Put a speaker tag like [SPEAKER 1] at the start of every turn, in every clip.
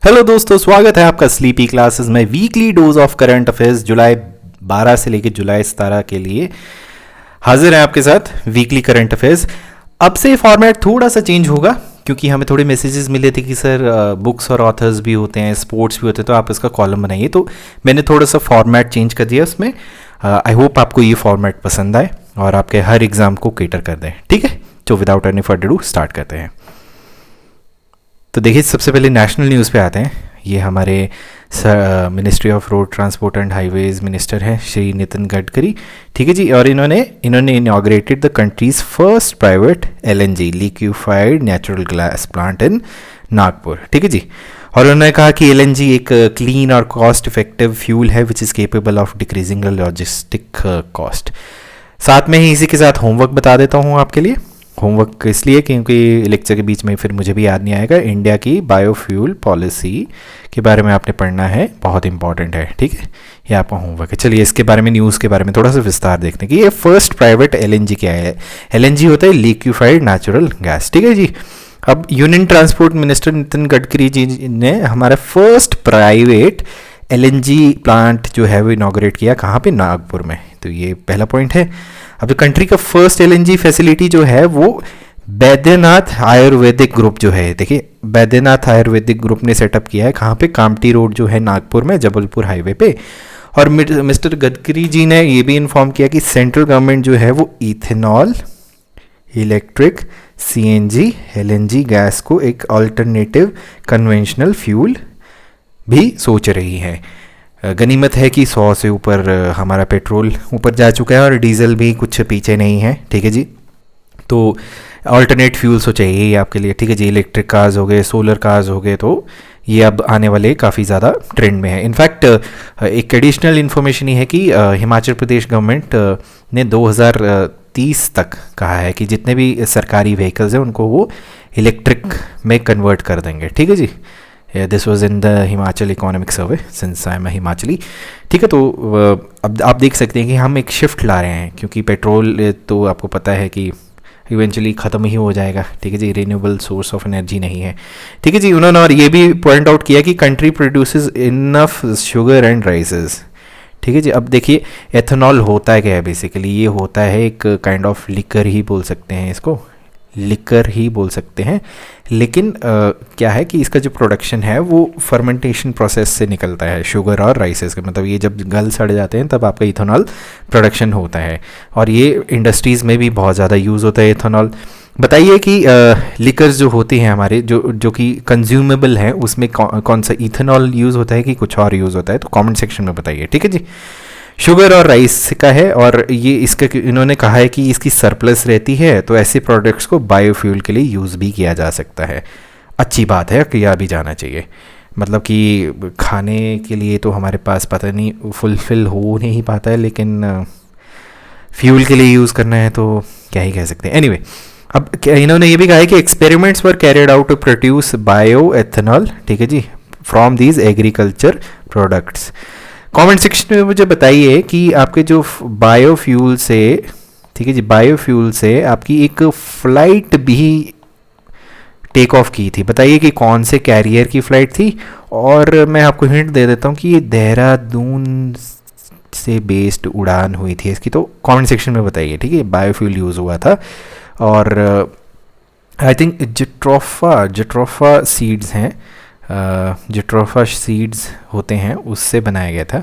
[SPEAKER 1] Hello दोस्तों, स्वागत है आपका स्लीपी क्लासेस में weekly dose of current affairs जुलाई 12 से लेकर जुलाई 17 के लिए हाजिर है आपके साथ वीकली करंट अफेयर्स। अब से फॉर्मेट थोड़ा सा चेंज होगा क्योंकि हमें थोड़े मैसेजेस मिले थे कि सर बुक्स और ऑथर्स भी होते हैं, स्पोर्ट्स भी होते हैं, तो आप इसका कॉलम बनाइए। तो मैंने थोड़ा सा फॉर्मेट चेंज कर दिया उसमें। आई होप आपको ये फॉर्मेट पसंद आए और आपके हर एग्जाम को केटर कर दें। ठीक है, तो without any further do start करते हैं। तो देखिए, सबसे पहले नेशनल न्यूज़ पे आते हैं। ये हमारे ministry of road transport and highways minister हैं श्री नितिन गडकरी। ठीक है जी, और इन्होंने inaugurated the countries first private LNG liquefied natural gas plant in Nagpur. ठीक है जी, और उन्होंने कहा कि एलएनजी एक क्लीन और कॉस्ट इफेक्टिव फ्यूल है which is capable of decreasing the logistic cost. साथ में ही इसी के साथ होमवर्क बता देता हूँ आपके लिए। होमवर्क इसलिए क्योंकि लेक्चर के बीच में फिर मुझे भी याद नहीं आएगा। इंडिया की बायोफ्यूल पॉलिसी के बारे में आपने पढ़ना है, बहुत इंपॉर्टेंट है। ठीक है, ये आपका होमवर्क है। चलिए इसके बारे में, न्यूज़ के बारे में थोड़ा सा विस्तार देखते हैं कि ये फर्स्ट प्राइवेट एलएनजी क्या है। एलएनजी होता है लिक्विफाइड नेचुरल गैस। ठीक है जी, अब union transport minister Nitin Gadkari ji ने हमारा फर्स्ट प्राइवेट एलएनजी प्लांट जो है वो इनॉग्रेट किया। कहाँ पे? नागपुर में। तो ये पहला पॉइंट है। अब कंट्री का फर्स्ट एलएनजी फैसिलिटी जो है वो बैद्यनाथ आयुर्वेदिक ग्रुप जो है, देखिए बैद्यनाथ आयुर्वेदिक ग्रुप ने सेटअप किया है। कहाँ पे? कामटी रोड जो है नागपुर में, जबलपुर हाईवे पे। और मिस्टर गडकरी जी ने ये भी इन्फॉर्म किया कि सेंट्रल गवर्नमेंट जो है वो ethanol, electric, CNG, LNG gas को एक अल्टरनेटिव कन्वेंशनल फ्यूल भी सोच रही है। गनीमत है कि 100 से ऊपर हमारा पेट्रोल ऊपर जा चुका है और डीजल भी कुछ पीछे नहीं है। ठीक है जी, तो अल्टरनेट फ्यूल्स हो चाहिए ये आपके लिए। ठीक है जी, इलेक्ट्रिक कार्स हो गए, सोलर कार्स हो गए, तो ये अब आने वाले काफ़ी ज़्यादा ट्रेंड में है। इनफैक्ट एक एडिशनल इन्फॉर्मेशन ये है कि हिमाचल प्रदेश गवर्नमेंट ने 2030 तक कहा है कि जितने भी सरकारी व्हीकल्स हैं उनको वो इलेक्ट्रिक में कन्वर्ट कर देंगे। ठीक है जी, this was in the Himachal economic survey since I am Himachali. ठीक है, तो अब आप देख सकते हैं कि हम एक शिफ्ट ला रहे हैं क्योंकि पेट्रोल तो आपको पता है कि इवेंचुअली ख़त्म ही हो जाएगा। ठीक है जी, रिन्यूएबल सोर्स ऑफ एनर्जी नहीं है। ठीक है जी, उन्होंने और ये भी पॉइंट आउट किया कि country produces enough sugar and राइसेस। ठीक है जी, अब देखिए एथेनॉल होता है क्या है बेसिकली? ये होता है एक काइंड ऑफ लिकर ही बोल सकते हैं इसको, लिकर ही बोल सकते हैं। लेकिन क्या है कि इसका जो प्रोडक्शन है वो फर्मेंटेशन प्रोसेस से निकलता है, शुगर और राइसेस का। मतलब ये जब गल सड़ जाते हैं तब आपका इथेनॉल प्रोडक्शन होता है और ये इंडस्ट्रीज़ में भी बहुत ज़्यादा यूज़ होता है इथेनॉल। बताइए कि लिकर्स जो होती हैं हमारे जो कि कंज्यूमेबल हैं उसमें कौन सा इथेनॉल यूज़ होता है कि कुछ और यूज़ होता है? तो कमेंट सेक्शन में बताइए। ठीक है जी, शुगर और राइस का है और ये इसका इन्होंने कहा है कि इसकी सरप्लस रहती है तो ऐसे प्रोडक्ट्स को बायोफ्यूल के लिए यूज़ भी किया जा सकता है। अच्छी बात है, किया भी जाना चाहिए। मतलब कि खाने के लिए तो हमारे पास पता नहीं फुलफिल हो नहीं पाता है, लेकिन फ्यूल के लिए यूज़ करना है तो क्या ही कह सकते हैं। एनीवे, अब इन्होंने ये भी कहा है कि experiments were carried out to produce bio ethanol. ठीक है जी, from these agriculture products. Comment section में मुझे बताइए कि आपके जो बायोफ्यूल से, ठीक है जी, बायोफ्यूल से आपकी एक फ़्लाइट भी टेक ऑफ की थी। बताइए कि कौन से कैरियर की फ़्लाइट थी। और मैं आपको हिंट दे देता हूँ कि ये देहरादून से बेस्ड उड़ान हुई थी इसकी। तो कमेंट सेक्शन में बताइए। ठीक है, बायोफ्यूल यूज़ हुआ था और आई थिंक जट्रोफा सीड्स हैं, जट्रोफा सीड्स होते हैं, उससे बनाया गया था।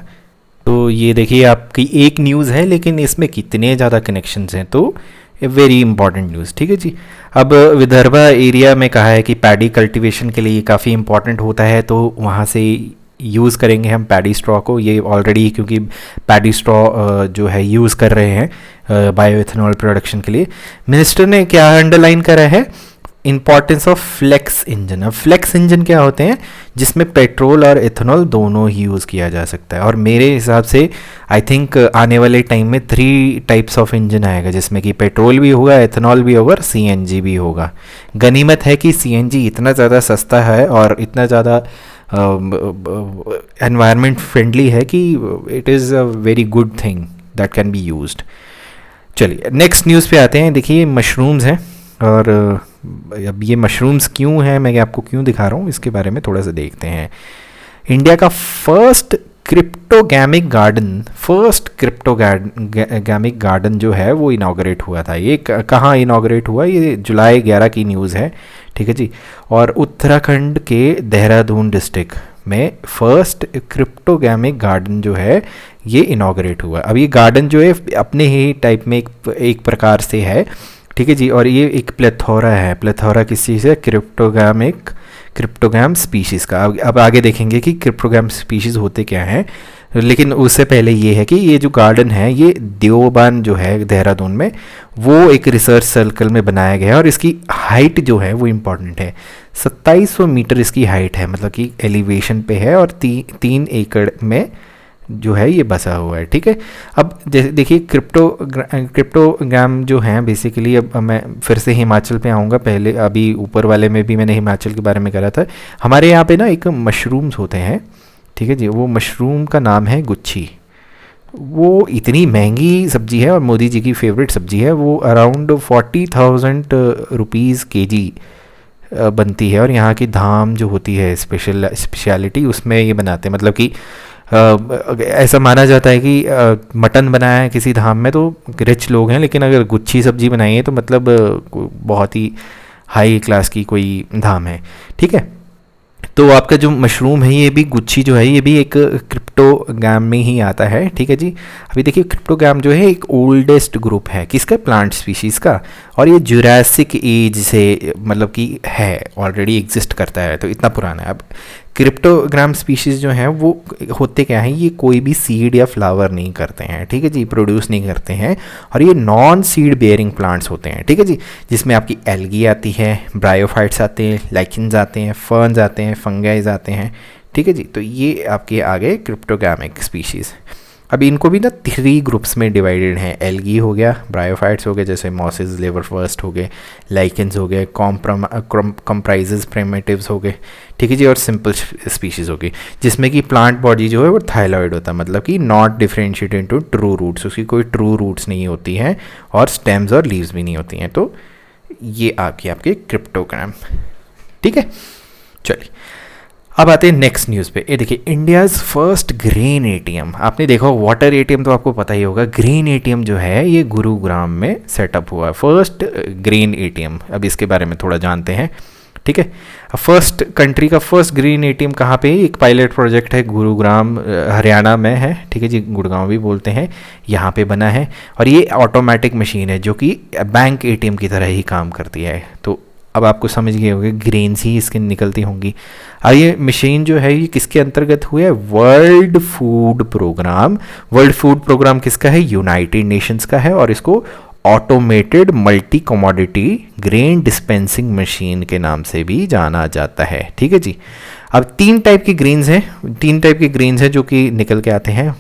[SPEAKER 1] तो ये देखिए आपकी एक न्यूज़ है लेकिन इसमें कितने ज़्यादा कनेक्शंस हैं, तो वेरी इंपॉर्टेंट न्यूज़। ठीक है जी, अब विदर्भा एरिया में कहा है कि पैडी कल्टीवेशन के लिए काफ़ी इंपॉर्टेंट होता है, तो वहाँ से यूज़ करेंगे हम पैडी स्ट्रॉ को। ये ऑलरेडी क्योंकि पैडी स्ट्रॉ जो है यूज़ कर रहे हैं बायो एथेनॉल प्रोडक्शन के लिए। मिनिस्टर ने क्या अंडरलाइन करा है? Importance of flex engine. अब फ्लेक्स इंजन क्या होते हैं? जिसमें पेट्रोल और एथेनॉल दोनों ही यूज़ किया जा सकता है। और मेरे हिसाब से आई थिंक आने वाले टाइम में 3 टाइप्स ऑफ इंजन आएगा जिसमें कि पेट्रोल भी होगा, एथेनॉल भी होगा और सीएनजी भी होगा। गनीमत है कि सीएनजी इतना ज़्यादा सस्ता है और इतना ज़्यादा एनवायरनमेंट फ्रेंडली है कि it is a very good thing that can be used. चलिए नेक्स्ट न्यूज़ पे आते हैं। देखिए मशरूम्स हैं, और अब ये मशरूम्स क्यों हैं, मैं आपको क्यों दिखा रहा हूँ, इसके बारे में थोड़ा सा देखते हैं। इंडिया का फर्स्ट क्रिप्टोगैमिक गार्डन जो है वो इनाग्रेट हुआ था। ये कहाँ इनाग्रेट हुआ, ये जुलाई 11 की न्यूज़ है, ठीक है जी। और उत्तराखंड के देहरादून डिस्ट्रिक्ट में फर्स्ट क्रिप्टोगैमिक गार्डन जो है ये इनाग्रेट हुआ। अब ये गार्डन जो है अपने ही टाइप में एक प्रकार से है, ठीक है जी। और ये एक प्लेथोरा है। प्लेथोरा किस चीज़ है, क्रिप्टोगैम स्पीशीज़ का। अब आगे देखेंगे कि क्रिप्टोगैम स्पीशीज़ होते क्या हैं, लेकिन उससे पहले ये है कि ये जो गार्डन है ये देओबान जो है देहरादून में, वो एक रिसर्च सर्कल में बनाया गया है। और इसकी हाइट जो है वो इम्पॉर्टेंट है, 2700 मीटर इसकी हाइट है, मतलब कि एलिवेशन पे है। और 3 एकड़ में जो है ये बसा हुआ है, ठीक है। अब जैसे देखिए क्रिप्टोग्राम जो हैं बेसिकली, अब मैं फिर से हिमाचल पे आऊँगा। पहले अभी ऊपर वाले में भी मैंने हिमाचल के बारे में करा था। हमारे यहाँ पे ना एक मशरूम्स होते हैं, ठीक है जी। वो मशरूम का नाम है गुच्छी। वो इतनी महंगी सब्जी है और मोदी जी की फेवरेट सब्जी है। वो अराउंड 40,000 रुपीज़ केजी बनती है। और यहाँ की धाम जो होती है स्पेशलिटी, उसमें ये बनाते हैं। मतलब कि ऐसा माना जाता है कि मटन बनाया है किसी धाम में तो रिच लोग हैं, लेकिन अगर गुच्छी सब्जी बनाई है तो मतलब बहुत ही हाई क्लास की कोई धाम है, ठीक है। तो आपका जो मशरूम है ये भी गुच्छी जो है ये भी एक क्रिप्टोगैम में ही आता है, ठीक है जी। अभी देखिए क्रिप्टोगैम जो है एक ओल्डेस्ट ग्रुप है किसका, प्लांट स्पीशीज़ का। और ये जुरासिक एज से मतलब कि है, ऑलरेडी एग्जिस्ट करता है, तो इतना पुराना है। अब क्रिप्टोग्राम स्पीशीज़ जो हैं वो होते क्या हैं, ये कोई भी सीड या फ्लावर नहीं करते हैं, ठीक है जी, प्रोड्यूस नहीं करते हैं। और ये नॉन सीड बेयरिंग प्लांट्स होते हैं, ठीक है जी, जिसमें आपकी एल्गी आती है, ब्रायोफाइट्स आते हैं, लाइकेंस आते हैं, फर्न्स आते हैं, फंगाइज आते हैं, ठीक है जी। तो ये आपके आ गए क्रिप्टोगैमिक स्पीशीज़। अब इनको भी ना 3 ग्रुप्स में डिवाइडेड हैं। एल्गी हो गया, ब्रायोफाइट्स हो गए जैसे मॉसेस, लिवरफर्स्ट हो गए, लाइकेंस हो गए, कंप्राइजेज प्रिमिटिव्स हो गए, ठीक है जी। और सिंपल स्पीशीज़ हो गई, जिसमें कि प्लांट बॉडी जो है वो थाइलॉइड होता है, मतलब कि not differentiated into true roots, उसकी कोई ट्रू रूट्स नहीं होती हैं और स्टेम्स और लीव्स भी नहीं होती हैं। तो ये आपके क्रिप्टोग्राम, ठीक है। चलिए अब आते हैं नेक्स्ट न्यूज़ पे। ये देखिए इंडियाज़ फर्स्ट ग्रेन एटीएम। आपने देखा वाटर एटीएम तो आपको पता ही होगा, ग्रेन एटीएम जो है ये गुरुग्राम में सेटअप हुआ है, फर्स्ट ग्रेन एटीएम। अब इसके बारे में थोड़ा जानते हैं, ठीक है। फर्स्ट कंट्री का फर्स्ट ग्रीन एटीएम कहाँ पे, एक पायलट प्रोजेक्ट है गुरुग्राम हरियाणा में है, ठीक है जी, गुड़गांव भी बोलते हैं, यहाँ पे बना है। और ये ऑटोमेटिक मशीन है जो कि बैंक एटीएम की तरह ही काम करती है। तो अब आपको समझ गए होंगे ग्रेन्स ही इसकी निकलती होंगी। और ये मशीन जो है ये किसके अंतर्गत हुआ है, वर्ल्ड फूड प्रोग्राम किसका है, यूनाइटेड नेशंस का है। और इसको automated multi commodity grain dispensing machine के नाम से भी जाना जाता है, ठीक है जी। अब 3 टाइप की ग्रेन्स हैं जो कि निकल के आते हैं,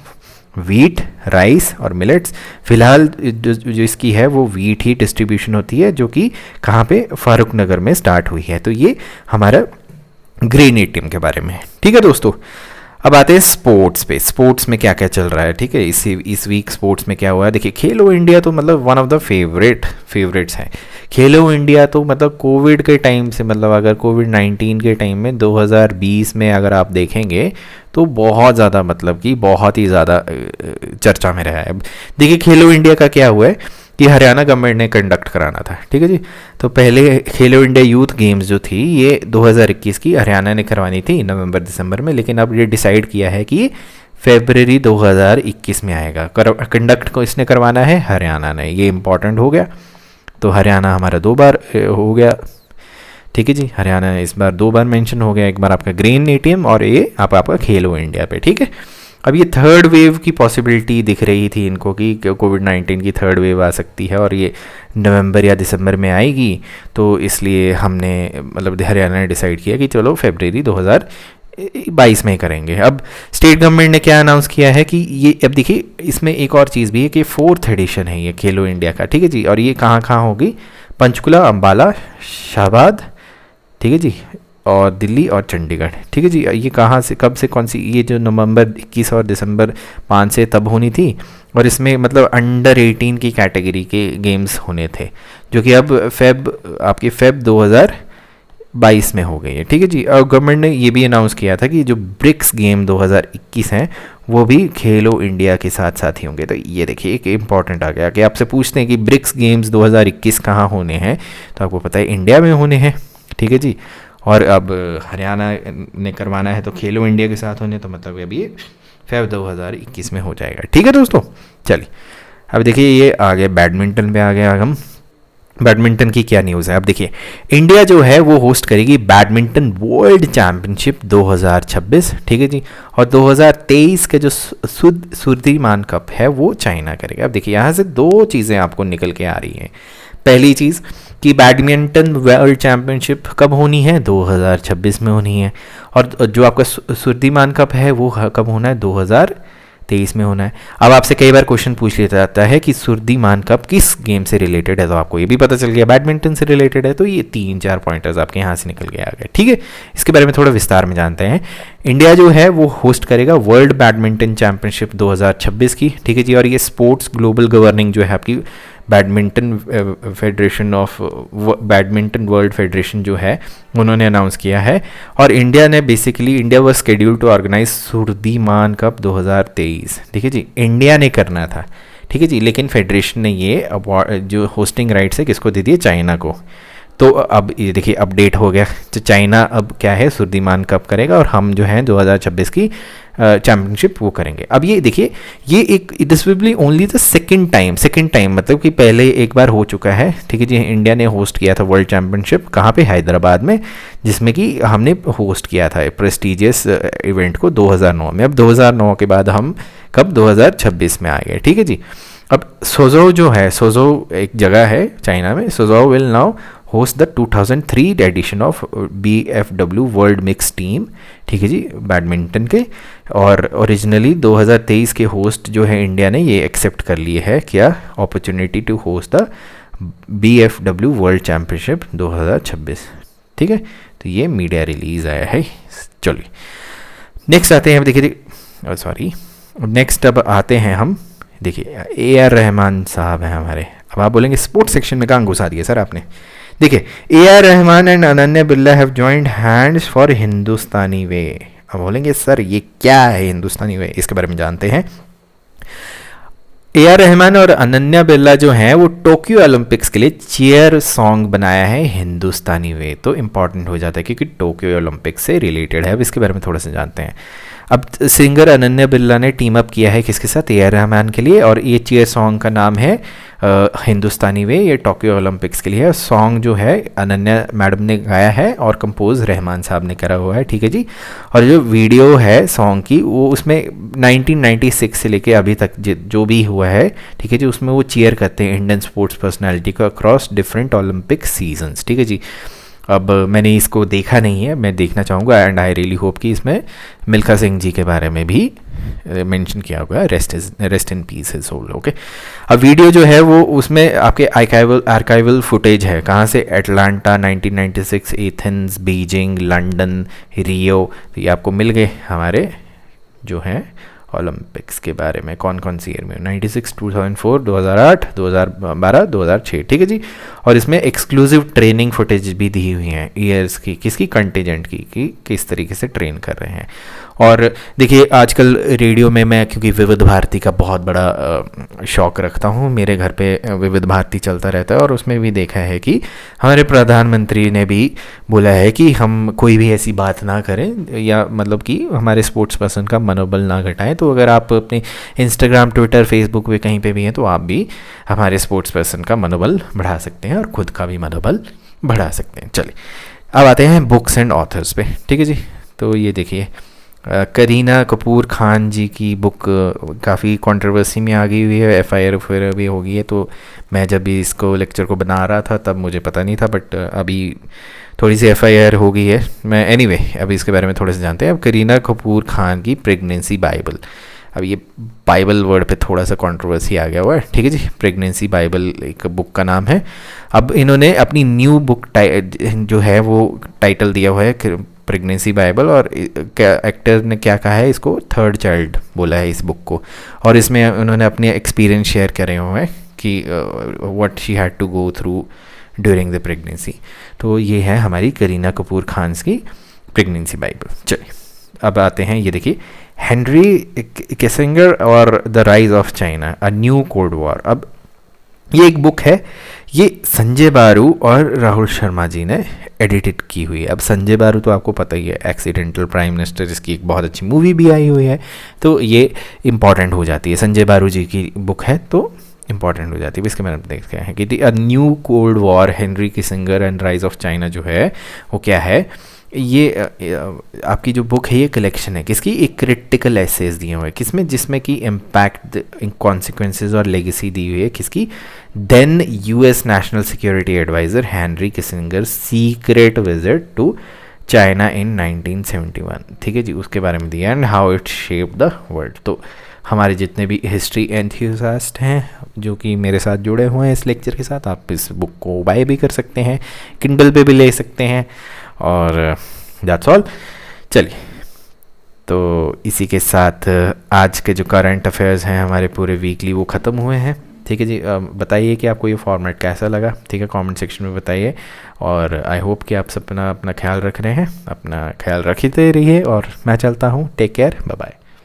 [SPEAKER 1] वीट, राइस और मिलेट्स। फिलहाल जो इसकी है वो वीट ही डिस्ट्रीब्यूशन होती है, जो कि कहाँ पे, फारूक नगर में स्टार्ट हुई है। तो ये हमारा ग्रेन एटीएम के बारे में है, ठीक है दोस्तों। अब आते हैं स्पोर्ट्स पे। स्पोर्ट्स में क्या क्या चल रहा है, ठीक है। इस वीक स्पोर्ट्स में क्या हुआ है, देखिए खेलो इंडिया तो मतलब वन ऑफ द फेवरेट्स हैं। खेलो इंडिया तो मतलब कोविड के टाइम से, मतलब अगर कोविड-19 के टाइम में 2020 में अगर आप देखेंगे तो बहुत ज़्यादा, मतलब कि बहुत ही ज़्यादा चर्चा में रहा है। देखिए खेलो इंडिया का क्या हुआ है कि हरियाणा गवर्नमेंट ने कंडक्ट कराना था, ठीक है जी। तो पहले खेलो इंडिया यूथ गेम्स जो थी ये 2021 की हरियाणा ने करवानी थी नवंबर दिसंबर में, लेकिन अब ये डिसाइड किया है कि फरवरी 2021 में आएगा। कंडक्ट को इसने करवाना है हरियाणा ने, ये इंपॉर्टेंट हो गया। तो हरियाणा हमारा 2 बार हो गया, ठीक है जी। हरियाणा इस बार 2 बार मेंशन हो गया, एक बार आपका ग्रेन एटीएम और ये आपका खेलो इंडिया पे, ठीक है। अब ये थर्ड वेव की पॉसिबिलिटी दिख रही थी इनको कि कोविड-19 की थर्ड वेव आ सकती है और ये नवंबर या दिसंबर में आएगी। तो इसलिए हमने, मतलब हरियाणा ने डिसाइड किया कि चलो फरवरी 2022 में करेंगे। अब स्टेट गवर्नमेंट ने क्या अनाउंस किया है कि ये, अब देखिए इसमें एक और चीज़ भी है कि 4th एडिशन है ये खेलो इंडिया का, ठीक है जी। और ये कहाँ कहाँ होगी, पंचकुला, अम्बाला, शाहबाद, ठीक है जी, और दिल्ली और चंडीगढ़, ठीक है जी। ये कहाँ से, कब से, कौन सी, ये जो नवंबर 21 और दिसंबर 5 से तब होनी थी, और इसमें मतलब अंडर 18 की कैटेगरी के गेम्स होने थे, जो कि अब आपकी फेब 2022 में हो गई है। ठीक है जी। और गवर्नमेंट ने ये भी अनाउंस किया था कि जो ब्रिक्स गेम 2021 हैं वो भी खेलो इंडिया के साथ साथ ही होंगे। तो ये देखिए एक इम्पॉर्टेंट आ गया कि आपसे पूछते हैं कि ब्रिक्स गेम्स 2021 कहाँ होने हैं, तो आपको पता है इंडिया में होने हैं। ठीक है जी। और अब हरियाणा ने करवाना है तो खेलो इंडिया के साथ होने, तो मतलब अभी ये फेब 2021 में हो जाएगा। ठीक है दोस्तों, चलिए अब देखिए ये आ गए बैडमिंटन पे आ गए हम। बैडमिंटन की क्या न्यूज़ है, अब देखिए इंडिया जो है वो होस्ट करेगी बैडमिंटन वर्ल्ड चैंपियनशिप 2026। ठीक है जी। और 2023 का जो सुर्दीमान कप है वो चाइना करेगा। अब देखिए यहाँ से दो चीज़ें आपको निकल के आ रही हैं। पहली चीज़ कि बैडमिंटन वर्ल्ड चैंपियनशिप कब होनी है, 2026 में होनी है। और जो आपका सुर्दीमान कप है वो कब होना है, 2023 में होना है। अब आपसे कई बार क्वेश्चन पूछ लिया जाता है कि सुर्दीमान कप किस गेम से रिलेटेड है, तो आपको ये भी पता चल गया बैडमिंटन से रिलेटेड है। तो ये 3-4 पॉइंटर्स आपके यहाँ से निकल के आ गए। ठीक है, इसके बारे में थोड़ा विस्तार में जानते हैं। इंडिया जो है वो होस्ट करेगा वर्ल्ड बैडमिंटन चैंपियनशिप 2026 की। ठीक है जी। और ये स्पोर्ट्स ग्लोबल गवर्निंग जो है आपकी badminton federation of badminton world federation जो है उन्होंने अनाउंस किया है। और इंडिया ने basically India was scheduled to organise Sudirman Cup 2023। ठीक है जी, इंडिया ने करना था। ठीक है जी, लेकिन फेडरेशन ने ये जो होस्टिंग राइट्स है किसको दे दिए, चाइना को। तो अब ये देखिए अपडेट हो गया, तो चाइना अब क्या है सुर्दीमान कप करेगा और हम जो हैं 2026 की चैम्पियनशिप वो करेंगे। अब ये देखिए ये एक this will be only the second time मतलब कि पहले एक बार हो चुका है। ठीक है जी, इंडिया ने होस्ट किया था वर्ल्ड चैम्पियनशिप कहाँ पे, हैदराबाद में, जिसमें कि हमने होस्ट किया था प्रेस्टिजियस इवेंट को 2009 में। अब 2009 के बाद हम कब 2026 में आ गए। ठीक है जी। अब सोजो जो है, सोजो एक जगह है चाइना में, Suzhou will now host the 2003 edition of BFW world mix team. ठीक है जी, बैडमिंटन के। और ओरिजिनली 2023 के होस्ट जो है इंडिया ने ये एक्सेप्ट कर लिए है क्या, opportunity to host the BFW world championship 2026। ठीक है, तो ये मीडिया रिलीज आया है। चलिए नेक्स्ट आते हैं, अब देखिए सॉरी नेक्स्ट अब आते हैं हम, देखिए AR रहमान साहब हैं हमारे। अब आप बोलेंगे स्पोर्ट्स सेक्शन में कहाँ घुसा दिया सर आपने। देखिए AR Rahman and Ananya Birla have joined hands for Hindustani way. अब बोलेंगे सर ये क्या है हिंदुस्तानी वे, इसके बारे में जानते हैं। AR रहमान और अनन्या बिरला जो हैं वो टोक्यो ओलंपिक्स के लिए चीयर सॉन्ग बनाया है हिंदुस्तानी वे। तो इंपॉर्टेंट हो जाता है क्योंकि टोक्यो ओलंपिक्स से रिलेटेड है। अब इसके बारे में थोड़ा सा जानते हैं। अब सिंगर अनन्या बिरला ने टीम अप किया है किसके साथ, AR रहमान के लिए। और ये चीयर सॉन्ग का नाम है हिंदुस्तानी वे। ये टोक्यो ओलंपिक्स के लिए है। सॉन्ग जो है अनन्या मैडम ने गाया है और कंपोज रहमान साहब ने करा हुआ है। ठीक है जी। और जो वीडियो है सॉन्ग की वो उसमें 1996 से लेके अभी तक जो भी हुआ है, ठीक है जी, उसमें वो चीयर करते हैं इंडियन स्पोर्ट्स पर्सनैलिटी को अक्रॉस डिफरेंट ओलंपिक सीजन्स। ठीक है जी। अब मैंने इसको देखा नहीं है, मैं देखना चाहूँगा एंड आई रियली होप कि इसमें मिल्खा सिंह जी के बारे में भी मेंशन किया होगा, rest in peace his soul. Okay, अब वीडियो जो है वो उसमें आपके आर्काइवल फुटेज है, कहाँ से, एटलांटा 1996, एथेंस, बीजिंग, लंदन, रियो। तो ये आपको मिल गए हमारे जो हैं ओलंपिक्स के बारे में, कौन कौन सी ईयर में, 96, 2004, 2008, 2012, 2006। ठीक है जी। और इसमें एक्सक्लूसिव ट्रेनिंग फुटेज भी दी हुई हैं ईयर्स की, किसकी, कंटिजेंट की, कि किस तरीके से ट्रेन कर रहे हैं। और देखिए आजकल रेडियो में मैं क्योंकि विविध भारती का बहुत बड़ा शौक़ रखता हूँ, मेरे घर पे विविध भारती चलता रहता है, और उसमें भी देखा है कि हमारे प्रधानमंत्री ने भी बोला है कि हम कोई भी ऐसी बात ना करें, या मतलब कि हमारे स्पोर्ट्स पर्सन का मनोबल ना घटाएं। तो अगर आप अपने इंस्टाग्राम, ट्विटर, फेसबुक पे कहीं पे भी हैं तो आप भी हमारे स्पोर्ट्स पर्सन का मनोबल बढ़ा सकते हैं और ख़ुद का भी मनोबल बढ़ा सकते हैं। चलिए अब आते हैं बुक्स एंड ऑथर्स पे। ठीक है जी। तो ये देखिए करीना कपूर खान जी की बुक काफ़ी कंट्रोवर्सी में आ गई हुई है, FIR वगैरह भी हो गई है। तो मैं जब भी इसको लेक्चर को बना रहा था तब मुझे पता नहीं था, बट अभी थोड़ी सी FIR हो गई है। मैं एनीवे अभी इसके बारे में थोड़े से जानते हैं। अब करीना कपूर खान की प्रेगनेंसी बाइबल, अब ये बाइबल वर्ड पे थोड़ा सा कंट्रोवर्सी आ गया हुआ है। ठीक है जी। प्रेगनेंसी बाइबल एक बुक का नाम है। अब इन्होंने अपनी न्यू बुक जो है वो टाइटल दिया हुआ है प्रेगनेंसी बाइबल, और क्या एक्टर ने क्या कहा है, इसको थर्ड चाइल्ड बोला है इस बुक को। और इसमें उन्होंने अपने एक्सपीरियंस शेयर करे हुए हैं कि what she had to go through during the pregnancy. तो ये है हमारी करीना कपूर खान्स की प्रेगनेंसी बाइबल। चलिए अब आते हैं, ये देखिए, हेनरी किसिंगर और the rise of China, a new cold war. अब ये एक बुक है, ये संजय बारू और राहुल शर्मा जी ने एडिटेड की हुई है। अब संजय बारू तो आपको पता ही है, एक्सीडेंटल प्राइम मिनिस्टर, जिसकी एक बहुत अच्छी मूवी भी आई हुई है, तो ये इम्पॉर्टेंट हो जाती है। संजय बारू जी की बुक है तो इंपॉर्टेंट हो जाती है। इसके मैंने देखते हैं कि a new cold war, Henry Kissinger and rise of China जो है वो क्या है, ये आपकी जो बुक है ये कलेक्शन है किसकी, एक क्रिटिकल एसेज दिए हुए किसमें, जिसमें कि इम्पैक्ट, कॉन्सिक्वेंसेज और लेगेसी दी हुई है किसकी, then US national security adviser Henry Kissinger secret visit to China in 1971। ठीक है जी, उसके बारे में दिया, and how it shape the world. तो हमारे जितने भी हिस्ट्री एंथुसियास्ट हैं जो कि मेरे साथ जुड़े हुए हैं इस लेक्चर के साथ, आप इस बुक को बाय भी कर सकते हैं, किंडल पे भी ले सकते हैं, और दैट्स ऑल। चलिए, तो इसी के साथ आज के जो करंट अफेयर्स हैं हमारे पूरे वीकली वो ख़त्म हुए हैं। ठीक है जी, बताइए कि आपको ये फॉर्मेट कैसा लगा, ठीक है, कमेंट सेक्शन में बताइए। और आई होप कि आप सब अपना ख्याल रख रहे हैं, अपना ख्याल रखते रहिए, और मैं चलता हूँ, टेक केयर, बाय बाय।